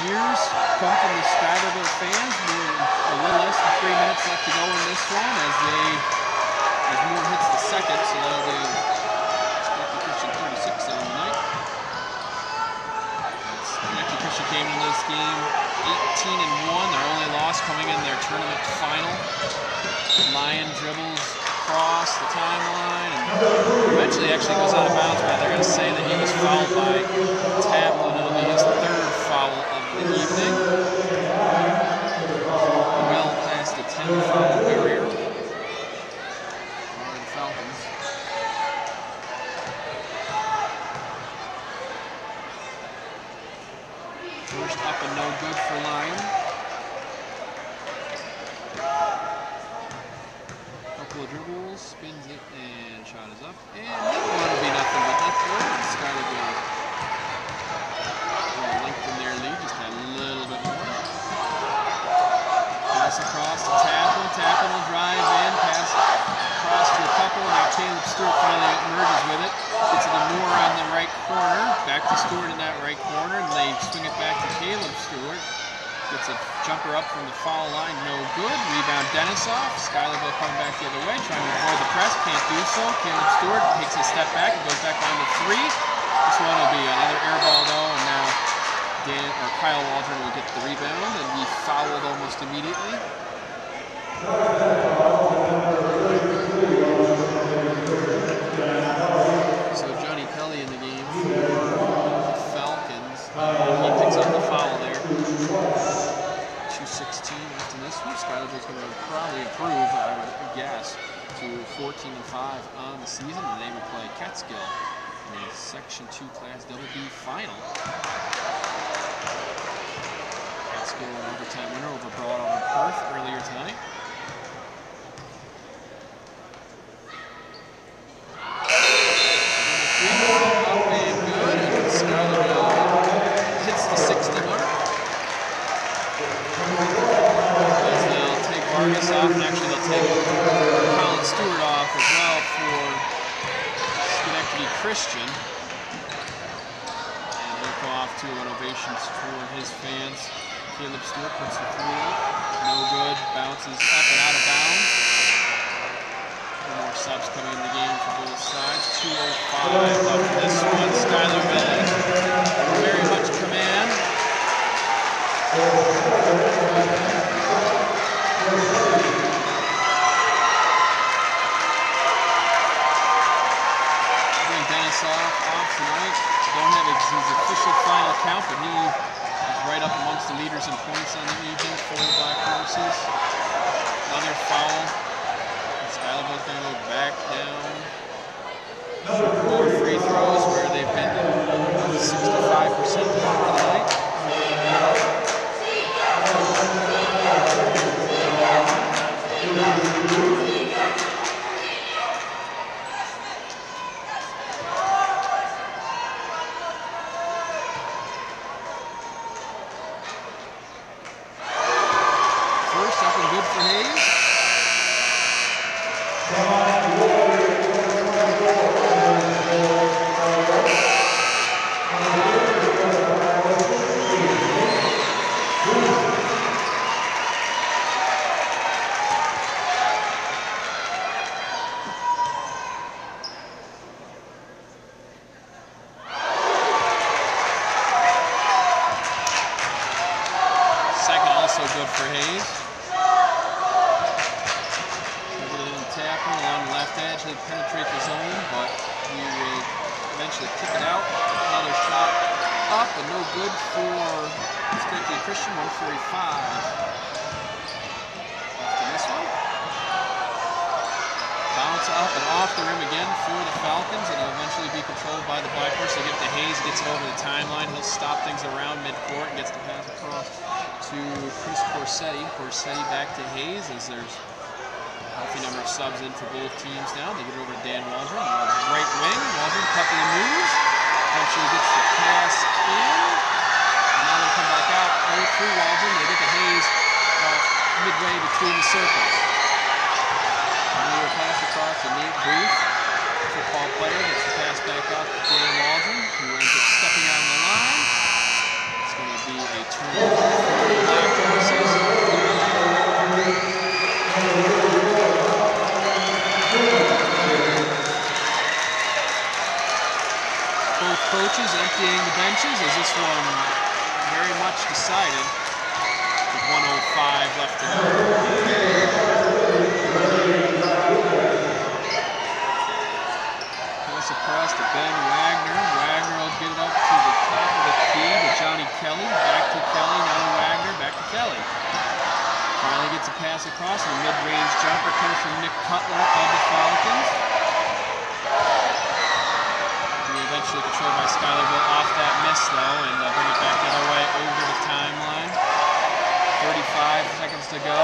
jeers come from the Schuylerville fans. A little less than 3 minutes left to go in this one as Moore hits the second, so that'll be Schenectady Christian 36 on the night. Schenectady Christian came into this game 18-1. Their only loss coming in their tournament final. Lion dribbles across the timeline and eventually actually goes out of bounds, but they're going to say that he was fouled by Taplin. It'll be his third foul of the evening. Well past the 10-foul barrier. The Falcons. First up and no good for Lion. Couple of dribbles, spins it, and shot is up. And that'll be nothing, but that's where Schuylerville will lengthen their lead just a little bit more. Pass across to Taplin. Taplin will drive in, pass across to a couple. Now Caleb Stewart finally emerges with it. Gets it to Moore on the right corner. Back to Stewart in that right corner, and they swing it back to Caleb Stewart. Gets a jumper up from the foul line, no good. Rebound Denisoff. Schuylerville coming back the other way, trying to avoid the press, can't do so. Caleb Stewart takes a step back and goes back down to 3. This one will be another air ball though, and now Kyle Waldron will get the rebound, and he fouled almost immediately. So Johnny Kelly in the game for the Falcons. He picks up the foul there. 2:16 after this one. Schuylerville's going to probably improve, I would guess, to 14-5 on the season, and they would play Catskill in a Section 2 Class BB final. Catskill an overtime winner over Broadalbin Perth earlier tonight. Up and good, and Schuylerville hits the 60 mark. They'll take Vargas off, and actually they'll take Colin Stewart off as well for Schenectady Christian. And they'll go off to an ovations for his fans. Caleb Stewart puts the 3 up, no good, bounces up and out of bounds. More subs coming in the game for both sides. 2:05 left for this one. Schuylerville very much command. Bring Denisoff off tonight. Don't have his official final count, but he is right up amongst the leaders in points on the evening for the Black Horses. Another foul. Schuylerville's going to go back down. Shoot more free throws where they've been 65% tonight. First up and good for Hayes. Second also good for Hayes. Tapping along the left edge, he'll penetrate the zone, but he will eventually kick it out. Another shot up and no good for Schenectady Christian, 145. After this one. Bounce up and off the rim again for the Falcons, and it'll eventually be controlled by the Black Horse. They get to Hayes, gets it over the timeline. He'll stop things around midcourt and gets the pass across to Chris Corsetti. Corsetti back to Hayes as there's healthy number of subs in for both teams now. They get it over to Dan Waldron. Right wing. Waldron couple of moves. Eventually gets the pass in. And now they come back out through Waldron. They get to Hayes midway between the circles. And they will pass across to Nate Booth, football player. Gets the pass back out to Dan Waldron, who ends up stepping on the line. It's going to be a turn for the black horses. Both coaches emptying the benches as this one very much decided with 1:05 left to go. Pass across to Ben Wagner. Wagner will get it up to the top of the key to Johnny Kelly. Back to Kelly, now to Wagner, back to Kelly. Finally gets a pass across, and a mid-range jumper comes from Nick Cutler of the Falcons. Eventually controlled by Schuylerville off that miss though, and bring it back the other way over the timeline. 35 seconds to go.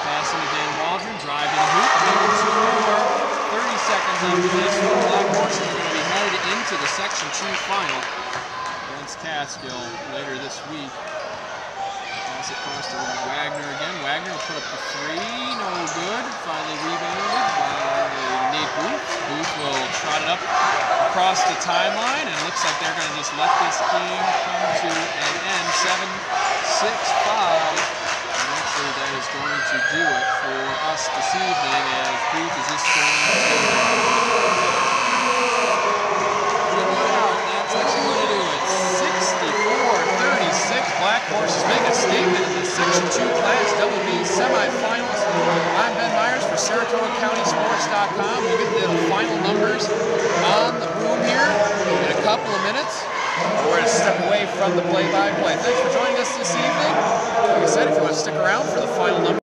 Passing to Dan Waldron, drive to the hoop, maybe 2 more. 30 seconds after this, the Black Horses are going to be headed into the Section 2 final against Catskill later this week. Pass it across to Wagner again. Wagner will put up the 3, no good. Finally rebounded by Nate Booth. Booth will trot it up across the timeline, and it looks like they're going to just let this game come to an end. 7-6-5. And actually, that is going to do it for us this evening, as Booth is just going to that's actually going to do it. 64-36. Black Horses make a statement in the Section 2 Class WB semifinals. I'm Ben Myers for SaratogaCountySports.com. We'll get the final numbers on the room here in a couple of minutes. We're going to step away from the play-by-play. Thanks for joining us this evening. Like I said, if you want to stick around for the final numbers.